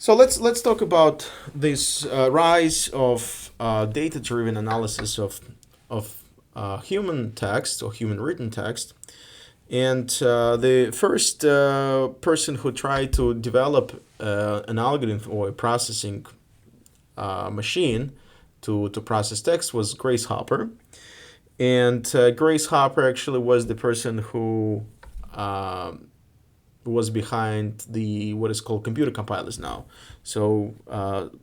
So let's talk about this rise of data-driven analysis of human text or human written text. And the first person who tried to develop an algorithm or a processing machine to process text was Grace Hopper. And Grace Hopper actually was the person who was behind the what is called computer compilers now. So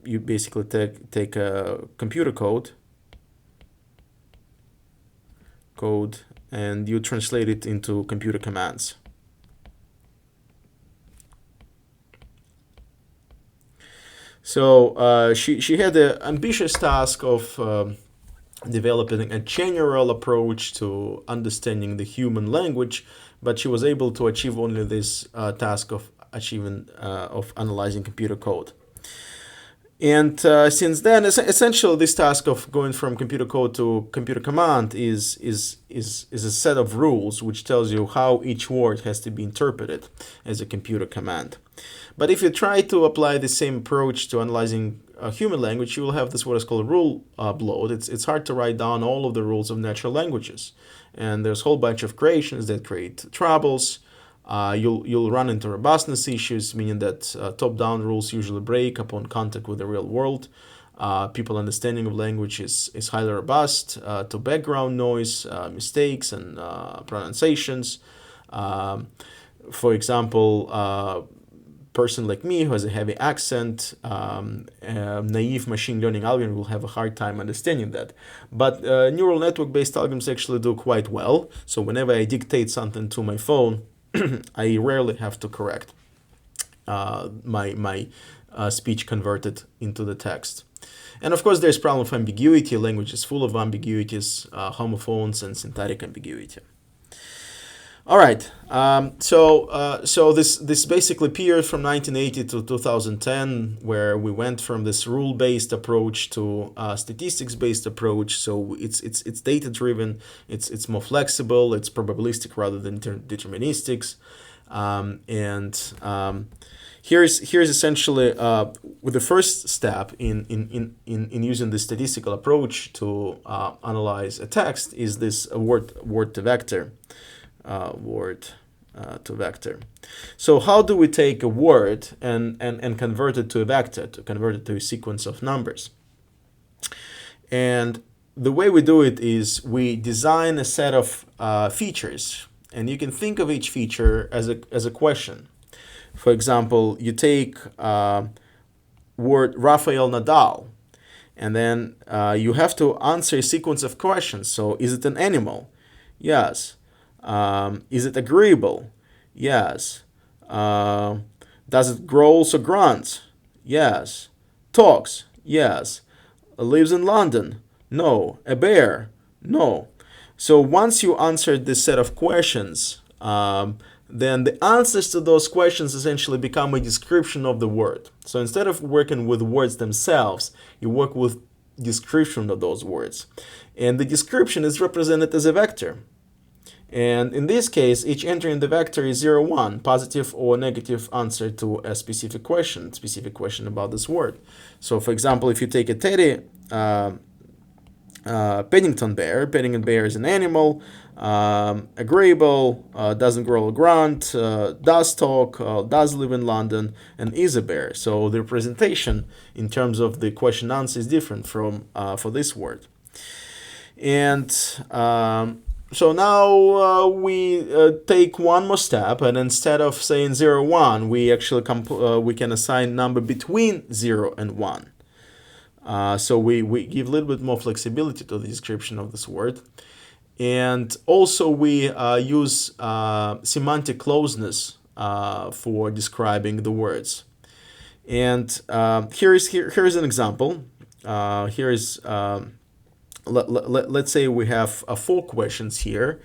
you basically take a computer code and you translate it into computer commands. So she had the ambitious task of developing a general approach to understanding the human language, but she was able to achieve only this task of analyzing computer code. And since then, essentially, this task of going from computer code to computer command is a set of rules which tells you how each word has to be interpreted as a computer command. But if you try to apply the same approach to analyzing human language, you will have this what is called rule bloat. It's hard to write down all of the rules of natural languages, and there's a whole bunch of creations that create troubles. You'll run into robustness issues, meaning that top-down rules usually break upon contact with the real world. People understanding of language is highly robust to background noise, mistakes, and pronunciations. For example, person like me who has a heavy accent, naive machine learning algorithm will have a hard time understanding that. But neural network-based algorithms actually do quite well. So whenever I dictate something to my phone, I rarely have to correct my speech converted into the text. And of course, there's problem of ambiguity. Language is full of ambiguities, homophones, and syntactic ambiguity. All right. So this basically period from 1980 to 2010, where we went from this rule-based approach to statistics-based approach. So it's data-driven. It's more flexible. It's probabilistic rather than deterministics. Here's essentially with the first step in using the statistical approach to analyze a text is this word to vector. Word to vector. So how do we take a word and convert it to a vector, to convert it to a sequence of numbers? And the way we do it is we design a set of features, and you can think of each feature as a question. For example, you take word Rafael Nadal, and then you have to answer a sequence of questions. So is it an animal? Yes. Is it agreeable? Yes. Does it growls or grunts? Yes. Talks? Yes. Lives in London? No. A bear? No. So once you answered this set of questions, then the answers to those questions essentially become a description of the word. So instead of working with words themselves, you work with description of those words. And the description is represented as a vector. And in this case, each entry in the vector is 0, 1, positive or negative answer to a specific question about this word. So, for example, if you take a teddy Paddington bear is an animal, agreeable, doesn't growl or grunt, does talk, does live in London, and is a bear. So the representation in terms of the question answer is different from for this word. And so now we take one more step, and instead of saying 0, 1, we actually we can assign number between 0 and 1. So we give a little bit more flexibility to the description of this word. And also we use semantic closeness for describing the words. And here's an example. Let's say we have 4 questions here.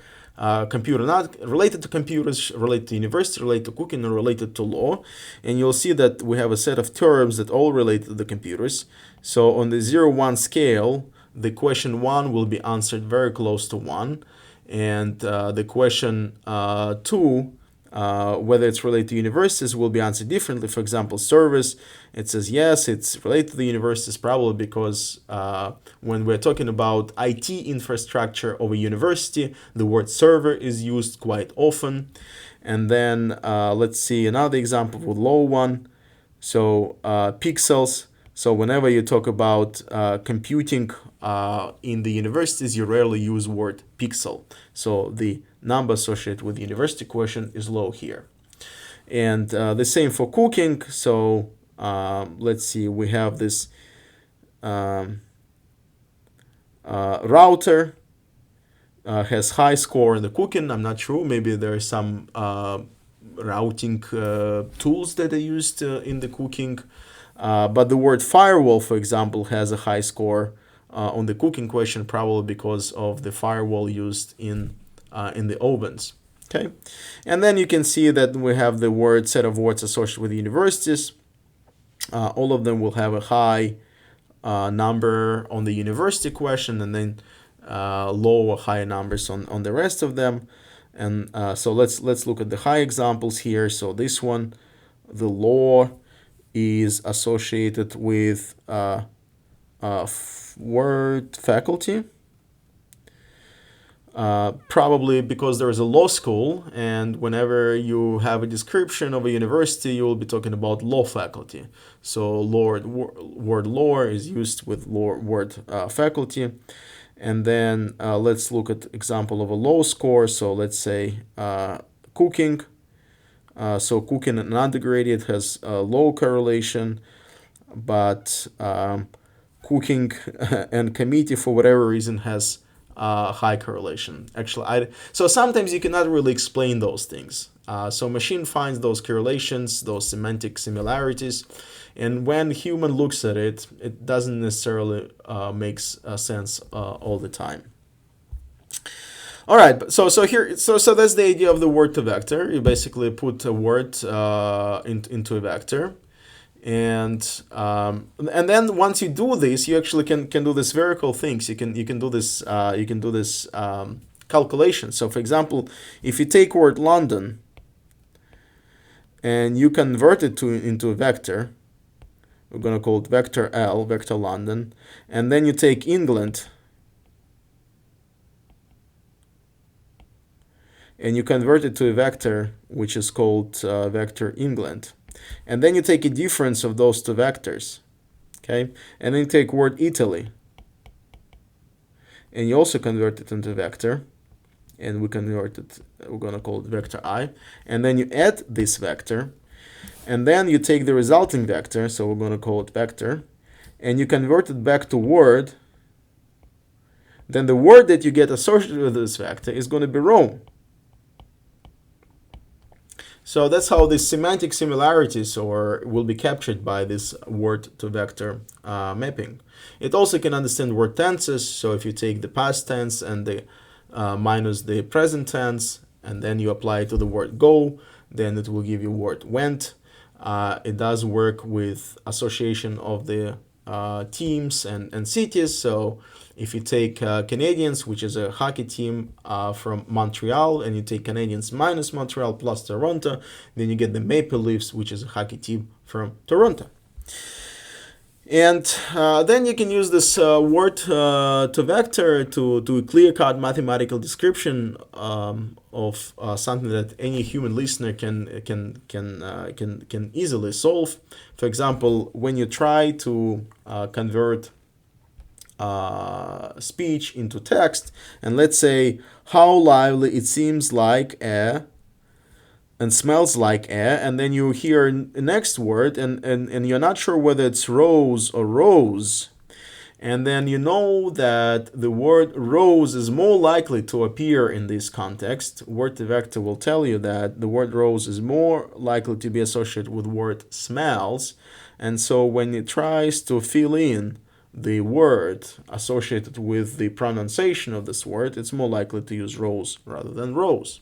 Computer, not related to computers, related to university, related to cooking, and related to law. And you'll see that we have a set of terms that all relate to the computers. So on the 0-1 scale, the question 1 will be answered very close to 1. And the question 2 Whether it's related to universities will be answered differently. For example, service, it says yes, it's related to the universities, probably because when we're talking about IT infrastructure of a university, the word server is used quite often. And then let's see another example with low one. So pixels. So whenever you talk about computing in the universities, you rarely use word pixel. So the number associated with the university question is low here. And the same for cooking. So let's see, we have this router has high score in the cooking. I'm not sure. Maybe there are some routing tools that are used in the cooking. But the word firewall, for example, has a high score on the cooking question, probably because of the firewall used in the ovens. Okay, and then you can see that we have the word set of words associated with universities. All of them will have a high number on the university question, and then low or high numbers on the rest of them. And so let's look at the high examples here. So this one, the law is associated with word faculty. Probably because there is a law school, and whenever you have a description of a university, you will be talking about law faculty. So word law is used with word faculty. And then let's look at example of a low score. So let's say cooking. So cooking and undergraduate has a low correlation, but cooking and committee, for whatever reason, has high correlation. Actually, so sometimes you cannot really explain those things. So machine finds those correlations, those semantic similarities, and when human looks at it, it doesn't necessarily makes sense all the time. All right, so that's the idea of the word to vector. You basically put a word into a vector, and then once you do this, you actually can do this very cool things. You can do this calculation. So for example, if you take word London and you convert it into a vector, we're going to call it vector L, vector London, and then you take England and you convert it to a vector which is called vector England. And then you take a difference of those two vectors, okay? And then you take word Italy, and you also convert it into a vector, and we're going to call it vector I. And then you add this vector, and then you take the resulting vector, so we're going to call it vector, and you convert it back to word. Then the word that you get associated with this vector is going to be Rome. So that's how the semantic similarities will be captured by this word to vector mapping. It also can understand word tenses. So if you take the past tense and the minus the present tense, and then you apply it to the word go, then it will give you word went. It does work with association of the teams and cities. So if you take Canadiens, which is a hockey team from Montreal, and you take Canadiens minus Montreal plus Toronto, then you get the Maple Leafs, which is a hockey team from Toronto. And then you can use this word to vector to do a clear-cut mathematical description of something that any human listener can easily solve. For example, when you try to convert speech into text, and let's say how lively it seems like a and smells like and then you hear the next word and you're not sure whether it's rose or rose, and then you know that the word rose is more likely to appear in this context. Word to vector will tell you that the word rose is more likely to be associated with word smells, and so when it tries to fill in the word associated with the pronunciation of this word, it's more likely to use rose rather than rose.